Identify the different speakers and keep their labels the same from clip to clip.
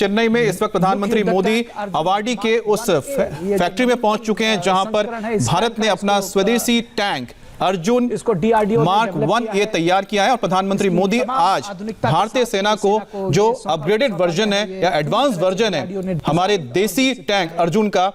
Speaker 1: चेन्नई में इस वक्त प्रधानमंत्री मोदी अवाडी के उस फैक्ट्री में पहुंच चुके हैं जहां पर भारत ने अपना स्वदेशी टैंक अर्जुन मार्क 1 ये तैयार किया है। और प्रधानमंत्री मोदी आज भारतीय सेना को जो अपग्रेडेड वर्जन है या एडवांस वर्जन है हमारे देसी टैंक अर्जुन का,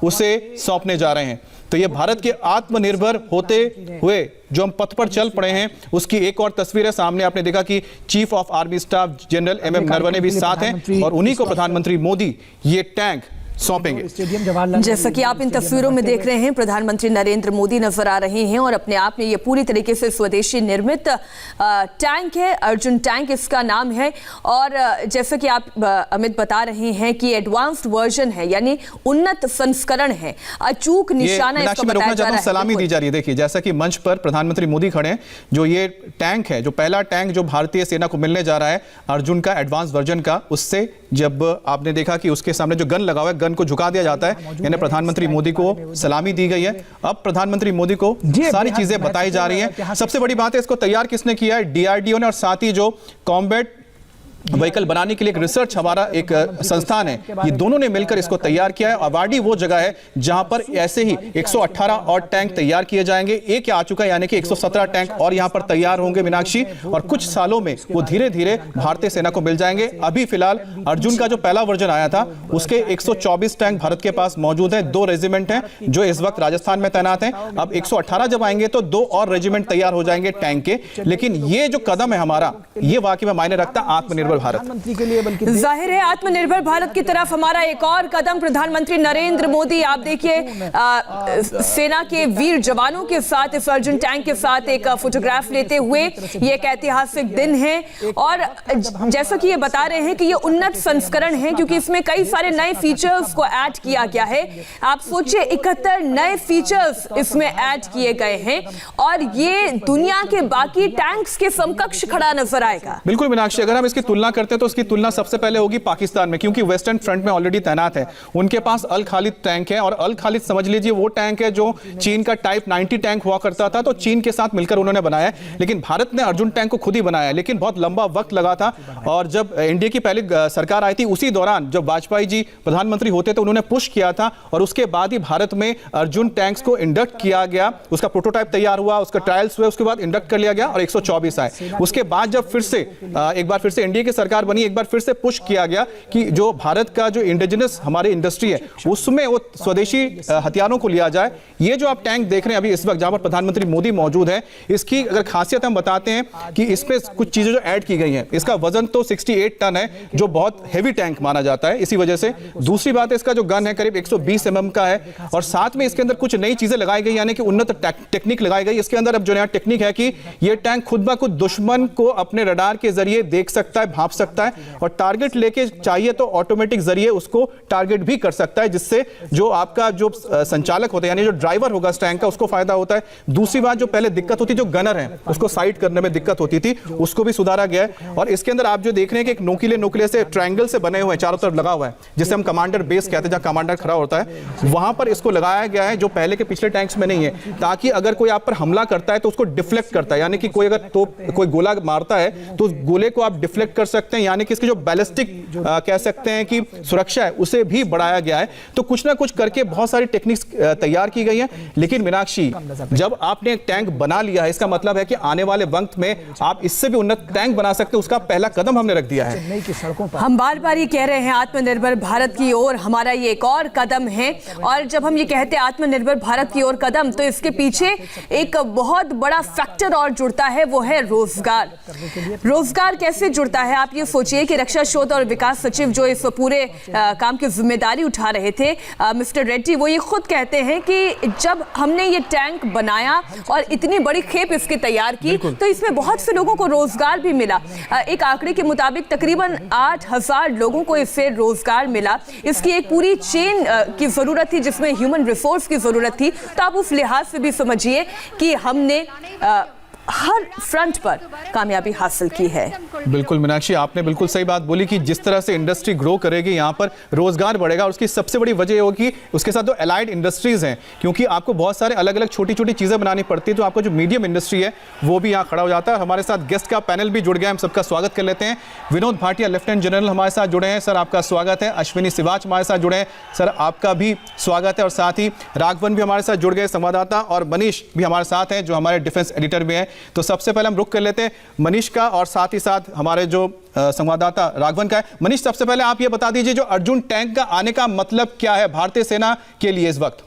Speaker 1: उसे सौंपने जा रहे हैं। तो ये भारत के आत्मनिर्भर होते हुए जो हम पथ पर चल पड़े हैं उसकी एक और तस्वीर है सामने। आपने देखा कि chief of army staff general MM Naravane भी साथ हैं और उन्हीं को प्रधानमंत्री मोदी ये टैंक सौंपेंगे।
Speaker 2: जैसा कि आप इन तस्वीरों में देख रहे हैं, प्रधानमंत्री नरेंद्र मोदी नजर आ रहे हैं और अपने आप में ये पूरी तरीके से स्वदेशी निर्मित टैंक है, अर्जुन टैंक इसका नाम है। और जैसा कि आप अमित बता रहे हैं कि एडवांस्ड वर्जन है, यानी उन्नत संस्करण है, अचूक निशाना इसको बताया जा रहा है।
Speaker 1: सलामी दी जा रही है। देखिए जैसा कि मंच पर प्रधानमंत्री मोदी खड़े हैं, जो ये टैंक है, जो पहला टैंक जो भारतीय सेना को मिलने जा रहा है अर्जुन का एडवांस वर्जन का, उससे जब आपने देखा कि उसके सामने जो गन लगा हुआ है, गन को झुका दिया जाता है, यानी प्रधानमंत्री मोदी को सलामी दी गई है। अब प्रधानमंत्री मोदी को सारी चीजें बताई जा रही हैं। सबसे बड़ी बात है इसको तैयार किसने किया है? DRDO ने, और साथ ही जो कॉम्बैट व्हीकल बनाने के लिए एक रिसर्च हमारा एक संस्थान है, ये दोनों ने मिलकर इसको तैयार किया है। अवाडी वो जगह है जहां पर ऐसे ही 118 और टैंक तैयार किए जाएंगे। एक आ चुका है, यानी कि 117 टैंक और यहां पर तैयार होंगे मीनाक्षी, और कुछ सालों में वो धीरे धीरे भारतीय सेना को मिल जाएंगे। अभी फिलहाल अर्जुन का जो पहला वर्जन आया था उसके 124 टैंक भारत के पास मौजूद है। 2 रेजिमेंट हैं जो इस वक्त राजस्थान में तैनात हैं। अब 118 जब आएंगे तो 2 और रेजिमेंट तैयार हो जाएंगे टैंक के। लेकिन ये जो कदम है हमारा, ये वाकई में मायने रखता है आत्मनिर्भर प्रधानमंत्री के लिए, बल्कि
Speaker 2: जाहिर है आत्मनिर्भर भारत की तरफ हमारा एक और कदम। प्रधानमंत्री नरेंद्र मोदी, आप देखिए सेना के वीर जवानों के साथ इस अर्जुन टैंक के साथ एक फोटोग्राफ लेते हुए, ये एक ऐतिहासिक दिन है। और जैसा कि ये बता रहे हैं कि ये उन्नत संस्करण है क्योंकि इसमें कई सारे नए फीचर्स को ऐड किया गया है। आप सोचिए 71 नए फीचर्स इसमें ऐड किए गए हैं और ये दुनिया के बाकी टैंक्स के समकक्ष खड़ा नजर आएगा।
Speaker 1: बिल्कुल मीनाक्षी, अगर हम इसकी तुलना करते हैं तो उसकी तुलना सबसे पहले होगी पाकिस्तान में, क्योंकि वेस्टर्न फ्रंट में ऑलरेडी तैनात है। उनके पास अल खालिद टैंक है और अल खालिद समझ लीजिए वो टैंक है जो चीन का टाइप 90 टैंक हुआ करता था, तो चीन के साथ मिलकर उन्होंने बनाया है। लेकिन भारत ने अर्जुन टैंक को खुद ही बनाया, लेकिन बहुत लंबा वक्त लगा था। और जब इंडिया की पहली सरकार आई थी उसी दौरान जब वाजपेयी जी प्रधानमंत्री होते तो उन्होंने पुश किया था और उसके बाद ही भारत में अर्जुन टैंक्स को इंडक्ट किया गया। उसका प्रोटोटाइप तैयार हुआ, उसका ट्रायल्स हुए, उसके बाद इंडक्ट कर लिया गया और 124 आए। उसके बाद जब फिर से एक बार फिर से इंडिया की सरकार बनी, एक बार फिर से पुश किया गया कि जो भारत का जो इंडिजिनस हमारी इंडस्ट्री है उसमें वो स्वदेशी हथियारों को लिया जाए। ये जो आप टैंक देख रहे हैं अभी इस वक्त जहां पर प्रधानमंत्री मोदी मौजूद है, इसकी अगर खासियत हम बताते हैं कि इसमें कुछ चीजें जो ऐड की गई हैं। इसका वजन तो 68 टन है जो बहुत हेवी टैंक माना जाता है इसी वजह से। दूसरी बात है इसका जो गन है करीब 120 mm का है और साथ में इसके अंदर कुछ नई चीजें लगाई गई, यानी कि उन्नत टेक्निक लगाई गई। इसके अंदर अब जो नया टेक्निक है कि ये टैंक खुद ब खुद दुश्मन को अपने रडार के जरिए देख सकता है, भांप सकता है और टारगेट लेके चाहिए तो ऑटोमेटिक जरिए उसको टारगेट भी कर सकता है, जिससे जो आपका जो संचालक होता है यानी जो ड्राइवर होगा इस टैंक का उसको फायदा होता है। दूसरी बात जो पहले दिक्कत होती जो गनर है उसको साइड करने में दिक्कत होती थी, उसको भी सुधारा गया है। और इसके अंदर आप जो देख रहे हैं कि एक नोकीले से ट्रायंगल से बने हुए चारों तरफ लगा हुआ है, जिसे हम कमांडर बेस कहते हैं, जहां कमांडर खड़ा होता है वहां पर इसको लगाया गया है, जो पहले के पिछले टैंक्स में नहीं है, ताकि अगर कोई आप पर हमला करता है तो उसको डिफ्लेक्ट करता है, यानी कि कोई अगर तो कोई गोला मारता है तो उस गोले को आप डिफ्लेक्ट कर सकते हैं, यानी कि इसकी जो बैलिस्टिक कह सकते हैं कि सुरक्षा है उसे भी बढ़ाया गया है। तो कुछ ना कुछ करके बहुत सारी टेक्निक्स तैयार की गई हैं। लेकिन मीनाक्षी, जब आपने एक टैंक बना लिया है इसका मतलब है कि आने वाले वक्त में आप इससे भी उन्नत टैंक बना सकते हैं, उसका पहला कदम हमने रख दिया है।
Speaker 2: हम बार बार ये कह रहे हैं आत्मनिर्भर भारत की ओर हमारा ये एक और कदम है, और जब हम ये कहते हैं आत्मनिर्भर भारत की ओर कदम, तो इसके पीछे एक बहुत बड़ा फैक्टर और जुड़ता है, वो है रोजगार। रोजगार कैसे जुड़ता है? आप ये सोचिए कि रक्षा शोध और विकास सचिव जो इस पूरे काम की जिम्मेदारी उठा रहे थे मिस्टर रेड्डी, वो ये खुद कहते हैं कि जब हमने ये टैंक बनाया और इतनी बड़ी खेप इसकी तैयार की तो इसमें बहुत से लोगों को रोजगार भी मिला। एक आंकड़े के मुताबिक तकरीबन 8,000 लोगों को इससे रोजगार मिला। इसकी एक पूरी चेन की जरूरत थी जिसमें ह्यूमन रिसोर्स की जरूरत थी। तो आप उस लिहाज से भी समझिए कि हमने हर फ्रंट पर कामयाबी हासिल की है।
Speaker 1: बिल्कुल मीनाक्षी, आपने बिल्कुल सही बात बोली कि जिस तरह से इंडस्ट्री ग्रो करेगी यहाँ पर रोजगार बढ़ेगा, और उसकी सबसे बड़ी वजह ये होगी उसके साथ जो एलाइड इंडस्ट्रीज हैं, क्योंकि आपको बहुत सारे अलग अलग छोटी छोटी चीज़ें बनानी पड़ती है, तो आपका जो मीडियम इंडस्ट्री है वो भी यहाँ खड़ा हो जाता है। हमारे साथ गेस्ट का पैनल भी जुड़ गया, हम सबका स्वागत कर लेते हैं। विनोद भाटिया लेफ्टिनेंट जनरल हमारे साथ जुड़े हैं, सर आपका स्वागत है। अश्विनी सिवाच हमारे साथ जुड़े हैं, सर आपका भी स्वागत है। और साथ ही राघवन भी हमारे साथ जुड़ गए, संवाददाता, और मनीष भी हमारे साथ हैं जो हमारे डिफेंस एडिटर भी हैं। तो सबसे पहले हम रुक कर लेते हैं मनीष का, और साथ ही साथ हमारे जो संवाददाता राघवन का है। मनीष, सबसे पहले आप ये बता दीजिए जो अर्जुन टैंक का आने का मतलब क्या है भारतीय सेना के लिए इस वक्त?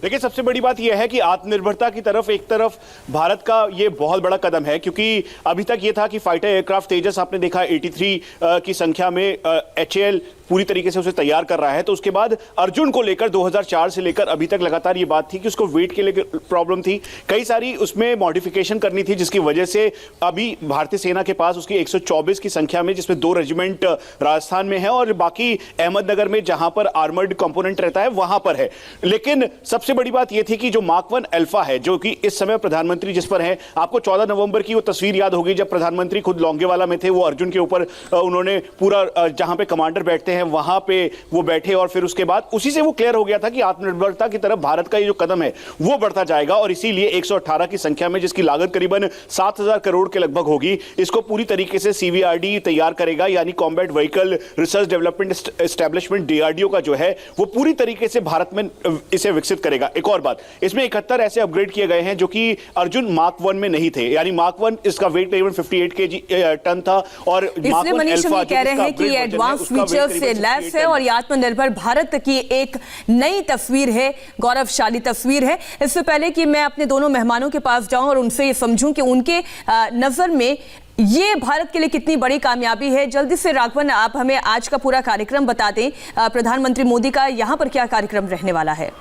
Speaker 3: देखिए, सबसे बड़ी बात यह है कि आत्मनिर्भरता की तरफ एक तरफ भारत का ये बहुत बड़ा कदम है, क्योंकि अभी तक ये था कि फाइटर एयरक्राफ्ट तेजस आपने देखा 83 की संख्या में HAL पूरी तरीके से उसे तैयार कर रहा है। तो उसके बाद अर्जुन को लेकर 2004 से लेकर अभी तक लगातार ये बात थी कि उसको वेट के लिए प्रॉब्लम थी, कई सारी उसमें मॉडिफिकेशन करनी थी, जिसकी वजह से अभी भारतीय सेना के पास उसकी 124 की संख्या में, जिसमें 2 रेजिमेंट राजस्थान में है और बाकी अहमदनगर में जहां पर आर्मर्ड कंपोनेंट रहता है वहां पर है। लेकिन सबसे बड़ी बात यह थी कि जो मार्क 1 अल्फा है, जो कि इस समय प्रधानमंत्री जिस पर है, आपको 14 नवंबर की वो तस्वीर याद होगी जब प्रधानमंत्री खुद लौंगेवाला में थे, वो अर्जुन के ऊपर उन्होंने पूरा जहां पे कमांडर बैठते हैं वहां पे वो बैठे, और फिर उसके बाद उसी से वो क्लियर हो गया था कि आत्मनिर्भरता की तरफ भारत का ये जो कदम है वो बढ़ता जाएगा। और इसीलिए 118 की संख्या में, जिसकी लागत करीबन 7000 करोड़ के लगभग होगी, इसको पूरी तरीके से CVRD तैयार करेगा, यानी combat vehicle research development establishment DRDO का जो है वो पूरी तरीके से भारत में इसे विकसित करेगा। एक और बात, इसमें 71 ऐसे अपग्रेड किए गए हैं जो कि अर्जुन मार्क 1 में नहीं थे, यानी मार्क 1 इसका वेट करीबन 58 kg टन था, और
Speaker 2: इसलिए मनीष हम ये कह रहे हैं कि ये एडवांस फीचर से लैस है और ये आत्मनिर्भर भारत की एक नई तस्वीर है, गौरवशाली तस्वीर है। इससे पहले कि मैं अपने दोनों मेहमानों के पास जाऊं और उनसे ये समझूं कि उनके नजर में ये भारत के लिए कितनी बड़ी कामयाबी है, जल्दी से राघवन आप हमें आज का पूरा कार्यक्रम बता दें। प्रधानमंत्री मोदी का यहां पर क्या कार्यक्रम रहने वाला है?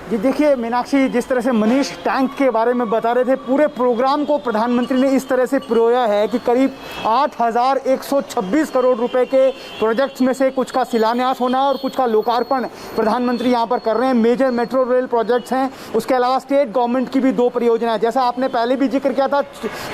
Speaker 4: जी देखिए मीनाक्षी, जिस तरह से मनीष टैंक के बारे में बता रहे थे, पूरे प्रोग्राम को प्रधानमंत्री ने इस तरह से पिरोया है कि करीब 8126 करोड़ रुपए के प्रोजेक्ट्स में से कुछ का शिलान्यास होना और कुछ का लोकार्पण प्रधानमंत्री यहां पर कर रहे हैं। मेजर मेट्रो रेल प्रोजेक्ट्स हैं, उसके अलावा स्टेट गवर्नमेंट की भी 2 परियोजनाएं, जैसा आपने पहले भी जिक्र किया था,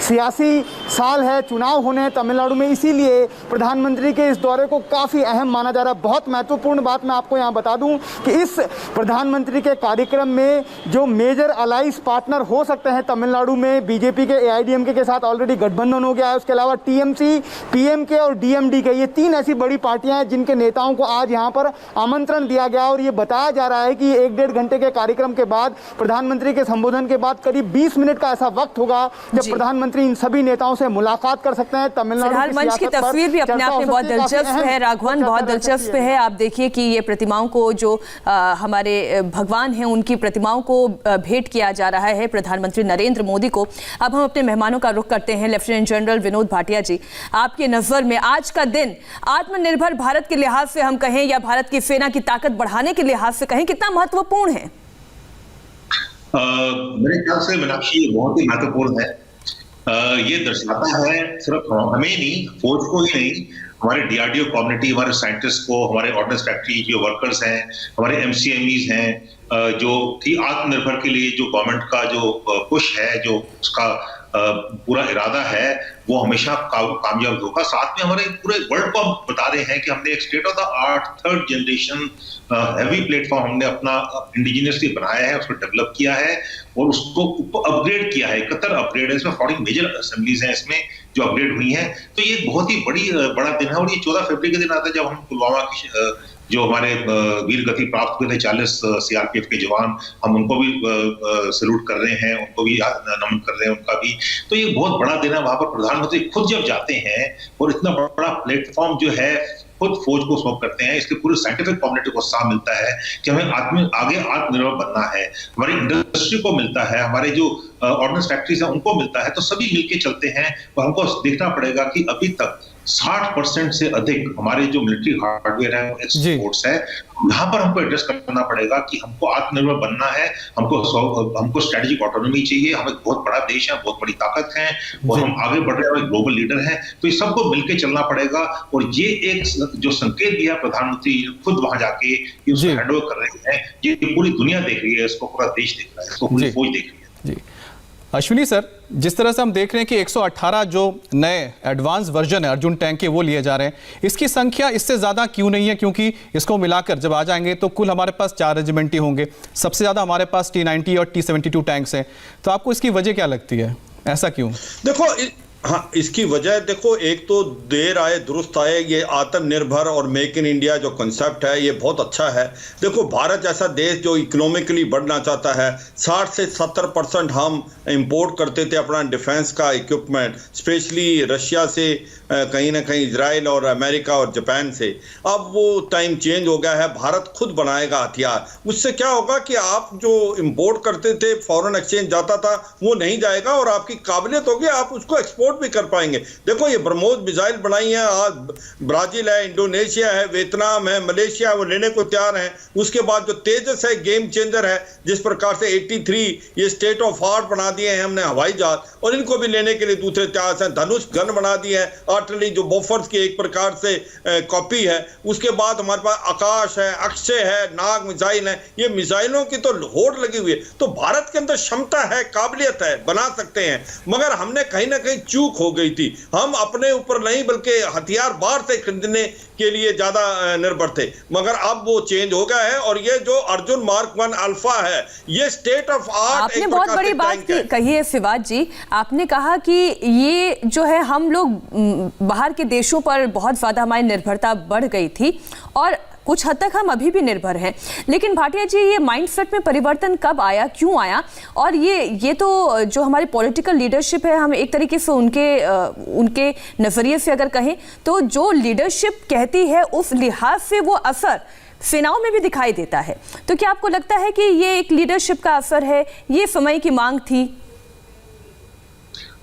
Speaker 4: 86 साल है, चुनाव होने हैं तमिलनाडु में, इसीलिए प्रधानमंत्री के इस दौरे को काफ़ी अहम माना जा रहा है। बहुत महत्वपूर्ण बात मैं आपको यहाँ बता दूँ कि इस प्रधानमंत्री के कार्यक्रम में जो मेजर अलाइंस पार्टनर हो सकते हैं तमिलनाडु में, बीजेपी के AIADMK के साथ ऑलरेडी गठबंधन हो गया है, उसके अलावा TMC, PMK और DMD के, ये 3 ऐसी बड़ी पार्टियां हैं जिनके नेताओं को आज यहां पर आमंत्रण दिया गया। और ये बताया जा रहा है कि 1-1.5 घंटे के कार्यक्रम के बाद, प्रधानमंत्री के संबोधन के बाद करीब 20 मिनट का ऐसा वक्त होगा जब प्रधानमंत्री इन सभी नेताओं से मुलाकात कर सकते हैं। तमिलनाडु
Speaker 2: मंच की तस्वीर भी अपने आप में बहुत दिलचस्प है राघवन, बहुत दिलचस्प है। आप देखिए कि ये प्रतिमाओं को जो हमारे भगवान हैं उनकी प्रतिमाओं को भेंट किया जा रहा है प्रधानमंत्री नरेंद्र मोदी को। अब हम अपने मेहमानों का रुख करते हैं। लेफ्टिनेंट जनरल विनोद भाटिया जी, आपके नजर में आज का दिन आत्मनिर्भर भारत के लिहाज से हम कहें या भारत की सेना की ताकत बढ़ाने के लिहाज से कहें, कितना महत्वपूर्ण है?
Speaker 5: मेरे ख्याल से मीनाक्षी बहुत ही महत्वपूर्ण है। ये दर्शाता है सिर्फ हमें नहीं, फौज को ही नहीं, हमारे DRDO कम्युनिटी, हमारे साइंटिस्ट को, हमारे ऑर्डिनेंस फैक्ट्री जो वर्कर्स हैं, हमारे MCMEs हैं, जो कि आत्मनिर्भर के लिए जो गवर्नमेंट का जो पुश है, जो उसका पूरा इरादा है, वो हमेशा कामयाब होगा। साथ में हमारे पूरे वर्ल्ड को हम बता रहे हैं कि हमने एक state of the art 3rd generation heavy platform हमने अपना इंडिजिनियसली बनाया है, उसको डेवलप किया है और उसको अपग्रेड किया है। 71 अपग्रेड है, इसमें 40 मेजर असेंबलीज हैं इसमें जो अपग्रेड हुई हैं। तो ये बहुत ही बड़ा दिन है। और ये 14 फरवरी के दिन आता है जब हम पुलवामा की जो हमारे वीर गति प्राप्त हुए थे 40 CRPF के जवान, हम उनको भी सैल्यूट कर रहे हैं, उनको भी नमन कर रहे हैं, उनका भी। तो ये बहुत बड़ा दिन है। वहां पर प्रधानमंत्री खुद जब जाते हैं और इतना बड़ा प्लेटफॉर्म जो है खुद फौज को सौंप करते हैं, इसके पूरे साइंटिफिक कम्युनिटी को उत्साह मिलता है कि हमें आगे आत्मनिर्भर बनना है, हमारी इंडस्ट्री को मिलता है, हमारे जो ऑर्डिनेंस फैक्ट्रीज हैं उनको मिलता है। तो सभी मिलके चलते हैं और हमको देखना पड़ेगा कि अभी तक 60% से अधिक हमारे जो मिलिट्री हार्डवेयर है, एक्सपोर्ट्स है, यहाँ पर हमको एड्रेस करना पड़ेगा कि हमको आत्मनिर्भर बनना है, हमको स्ट्रेटेजिक ऑटोनॉमी चाहिए, हम एक बहुत बड़ा देश है, बहुत बड़ी ताकत है और हम आगे बढ़ रहे हैं, ग्लोबल लीडर हैं, तो ये सबको मिलकर चलना पड़ेगा। और ये एक जो संकेत दिया प्रधानमंत्री खुद वहां जाके उसको हैंडओवर कर रहे हैं, ये पूरी दुनिया देख रही है, इसको पूरा देश देख रहा है, इसको पूरी फौज देख रही है।
Speaker 1: जी अश्विनी सर, जिस तरह से हम देख रहे हैं कि 118 जो नए एडवांस वर्जन है अर्जुन टैंक के वो लिए जा रहे हैं, इसकी संख्या इससे ज़्यादा क्यों नहीं है? क्योंकि इसको मिलाकर जब आ जाएंगे तो कुल हमारे पास 4 रेजिमेंट ही होंगे, सबसे ज़्यादा हमारे पास T-90 और T-72 टैंक्स हैं, तो आपको इसकी वजह क्या लगती है, ऐसा क्यों?
Speaker 6: देखो हाँ, इसकी वजह देखो, एक तो देर आए दुरुस्त आए, ये आत्मनिर्भर और मेक इन इंडिया जो कंसेप्ट है ये बहुत अच्छा है। देखो भारत जैसा देश जो इकोनॉमिकली बढ़ना चाहता है, 60 से 70% हम इंपोर्ट करते थे अपना डिफेंस का इक्विपमेंट, स्पेशली रशिया से, कहीं ना कहीं इजराइल और अमेरिका और जापान से। अब वो टाइम चेंज हो गया है, भारत खुद बनाएगा हथियार। उससे क्या होगा कि आप जो इंपोर्ट करते थे, फॉरेन एक्सचेंज जाता था, वो नहीं जाएगा और आपकी काबिलियत होगी, आप उसको एक्सपोर्ट भी कर पाएंगे। देखो ये ब्रह्मोस मिसाइल बनाई है, आज ब्राजील है, इंडोनेशिया है, वियतनाम है, मलेशिया, वो लेने को तैयार है। उसके बाद जो तेजस है, गेम चेंजर है, जिस प्रकार से 83 ये स्टेट ऑफ आर्ट बना दिए हैं हमने हवाई जहाज, और इनको भी लेने के लिए दूसरे तैयार हैं। धनुष गन बना दी है, आर्टिलरी जो बोफर्स की एक प्रकार से कॉपी है। उसके बाद हमारे पास आकाश है, अक्षय है, नाग मिसाइल है, ये मिसाइलों की तो होड़ लगी हुई है। तो भारत के अंदर क्षमता है, काबिलियत है, बना सकते हैं, मगर हमने कहीं ना कहीं चूक हो गई थी। हम अपने ऊपर नहीं बल्कि हथियार बाहर से खरीदने के लिए ज्यादा निर्भर थे, मगर अब वो चेंज हो गया है। और ये जो अर्जुन मार्क 1 अल्फा है, ये स्टेट ऑफ आर्ट।
Speaker 2: आपने बहुत बड़ी बात कही है फिवाद जी, आपने कहा कि ये जो है हम लोग बाहर के देशों पर बहुत ज्यादा हमारी निर्भरता बढ़ गई थी और कुछ हद तक हम अभी भी निर्भर हैं। लेकिन भाटिया जी, ये माइंडसेट में परिवर्तन कब आया, क्यों आया? और ये तो जो हमारी पॉलिटिकल लीडरशिप है, हम एक तरीके से उनके नजरिए से अगर कहें तो जो लीडरशिप कहती है उस लिहाज से वो असर सेनाओं में भी दिखाई देता है। तो क्या आपको लगता है कि ये एक लीडरशिप का असर है, ये समय की मांग थी?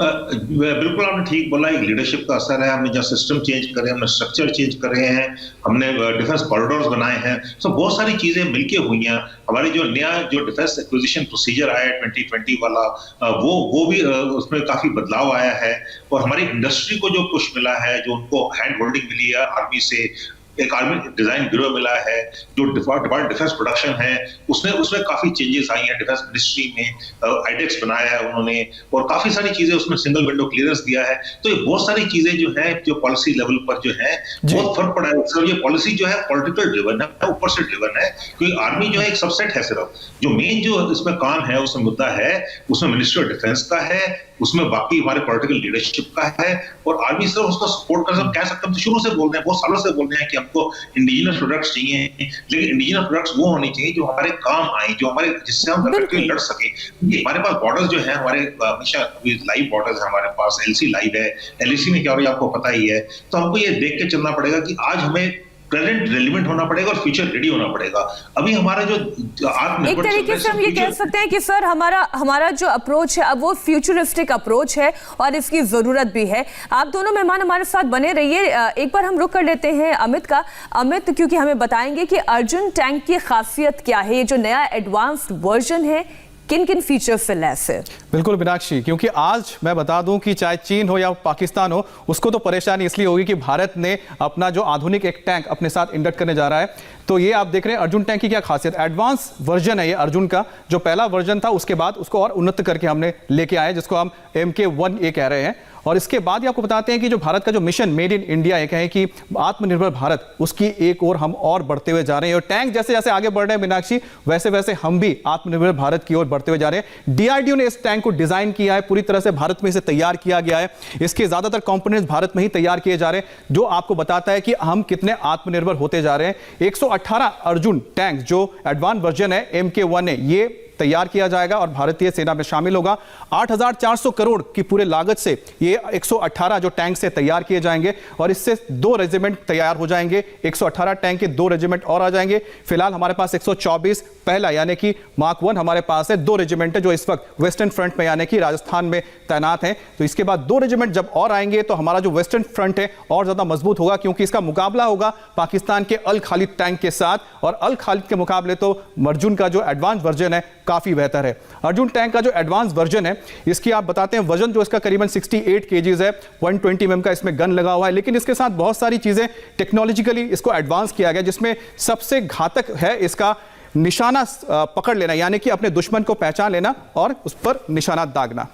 Speaker 5: बिल्कुल आपने ठीक बोला, एक लीडरशिप का असर है। हमने जो सिस्टम चेंज करे, हमने स्ट्रक्चर चेंज करे हैं, हमने डिफेंस कॉरिडोर्स बनाए हैं, तो बहुत सारी चीजें मिलके हुई हैं। हमारी जो नया जो डिफेंस एक्विजिशन प्रोसीजर आया है 2020 वाला, वो भी उसमें काफी बदलाव आया है। और हमारी इंडस्ट्री को जो पुश मिला है, जो उनको हैंड होल्डिंग मिली है आर्मी से, एक आर्मी डिजाइन ब्यूरो मिला है, जो डिपार्टमेंट डिफेंस प्रोडक्शन है, उसमें काफी चेंजेस आई हैं। डिफेंस मिनिस्ट्री में आईडेक्स बनाया है उन्होंने, और काफी सारी चीजें उसमें सिंगल विंडो क्लियरेंस दिया है। तो ये बहुत सारी चीजें जो है, जो पॉलिसी लेवल पर जो है बहुत फर्क पड़ा है। सर ये पॉलिसी जो है पॉलिटिकल ड्रिवन है, ऊपर से ड्रिवन है, क्योंकि आर्मी जो है एक सबसेट है। सिर्फ जो मेन जो इसमें काम है, उसमें मुद्दा है, उसमें मिनिस्ट्री ऑफ डिफेंस का है, उसमें बाकी हमारे पॉलिटिकल लीडरशिप का है, और आर्मी सिर्फ उसको सपोर्ट कर सकते। कह सकते हैं शुरू से बोल रहे हैं, बहुत सालों से बोल रहे हैं कि हमको इंडिजिनस प्रोडक्ट्स चाहिए, लेकिन इंडिजिनस प्रोडक्ट्स वो होनी चाहिए जो हमारे काम आए, जो हमारे जिससे हम डायरेक्टली लड़ सके। हमारे पास बॉर्डर्स जो है, हमारे हमेशा लाइव बॉर्डर्स है हमारे पास, LC लाइव है, LAC में क्या हो रही है आपको पता ही है। तो हमको ये देख के चलना पड़ेगा कि आज हमें प्रेजेंट रेलिवेंट होना पड़ेगा और फ्यूचर रेडी होना पड़ेगा। अभी हमारा जो
Speaker 2: एक तरीके से हम ये कह सकते हैं कि सर हमारा जो अप्रोच है अब वो फ्यूचरिस्टिक अप्रोच है और इसकी जरूरत भी है। आप दोनों मेहमान हमारे साथ बने रहिए। एक बार हम रुक कर लेते हैं अमित का। अमित क्योंकि हमें बताएंगे कि अर्जुन टैंक की खासियत क्या है, ये जो नया एडवांस्ड वर्जन है, किन किन फीचर्स से लैस है?
Speaker 1: बिल्कुल मीनाक्षी, क्योंकि आज मैं बता दूं कि चाहे चीन हो या पाकिस्तान हो, उसको तो परेशानी इसलिए होगी कि भारत ने अपना जो आधुनिक एक टैंक अपने साथ इंडक्ट करने जा रहा है। तो ये आप देख रहे हैं अर्जुन टैंक की क्या खासियत, एडवांस वर्जन है ये अर्जुन का। जो पहला वर्जन था उसके बाद उसको और उन्नत करके हमने लेके आए, जिसको हम MK1A कह रहे हैं। और इसके बाद ही आपको बताते हैं कि जो भारत का जो मिशन मेड इन इंडिया एक है कि आत्मनिर्भर भारत, उसकी एक ओर हम और बढ़ते हुए जा रहे हैं। और टैंक जैसे जैसे आगे बढ़ रहे हैं मीनाक्षी, वैसे वैसे हम भी आत्मनिर्भर भारत की ओर बढ़ते हुए जा रहे हैं। DRDO ने इस टैंक को डिजाइन किया है, पूरी तरह से भारत में इसे तैयार किया गया है। इसके ज्यादातर कंपोनेंट्स भारत में ही तैयार किए जा रहे हैं, जो आपको बताता है कि हम कितने आत्मनिर्भर होते जा रहे हैं। 118 अर्जुन टैंक जो एडवांस वर्जन है MK1A, ये तैयार किया जाएगा और भारतीय सेना में शामिल होगा। 8,400 करोड़ की पूरे लागत से ये 118 जो टैंक से तैयार किए जाएंगे और इससे 2 रेजिमेंट तैयार हो जाएंगे। 118 टैंक के 2 रेजिमेंट और आ जाएंगे। फिलहाल हमारे पास 124 पहला यानी कि मार्क 1 हमारे पास है। 2 रेजिमेंट है जो इस वक्त वेस्टर्न फ्रंट में यानी कि राजस्थान में तैनात हैं। तो इसके बाद 2 रेजिमेंट जब और आएंगे तो हमारा जो वेस्टर्न फ्रंट है और ज्यादा मजबूत होगा, क्योंकि इसका मुकाबला होगा पाकिस्तान के अल खालिद टैंक के साथ। और अल खालिद के मुकाबले तो अर्जुन का जो एडवांस वर्जन है काफी बेहतर है। अर्जुन टैंक का जो एडवांस वर्जन है इसकी आप बताते हैं वजन जो इसका करीबन 68 केजीज है। 120 mm का इसमें गन लगा हुआ है, लेकिन इसके साथ बहुत सारी चीजें टेक्नोलॉजिकली इसको एडवांस किया गया, जिसमें सबसे घातक है इसका निशाना पकड़ लेना, यानी कि अपने दुश्मन को पहचान लेना और उस पर निशाना दागना।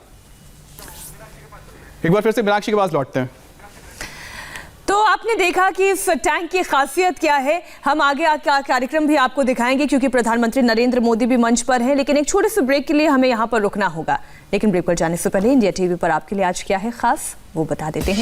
Speaker 1: एक बार फिर से मीनाक्षी के पास लौटते हैं।
Speaker 2: तो आपने देखा कि इस टैंक की खासियत क्या है। हम आगे का कार्यक्रम भी आपको दिखाएंगे क्योंकि प्रधानमंत्री नरेंद्र मोदी भी मंच पर हैं, लेकिन एक छोटे से ब्रेक के लिए हमें यहां पर रुकना होगा। लेकिन ब्रेक पर जाने से पहले इंडिया टीवी पर आपके लिए आज क्या है खास वो बता देते हैं।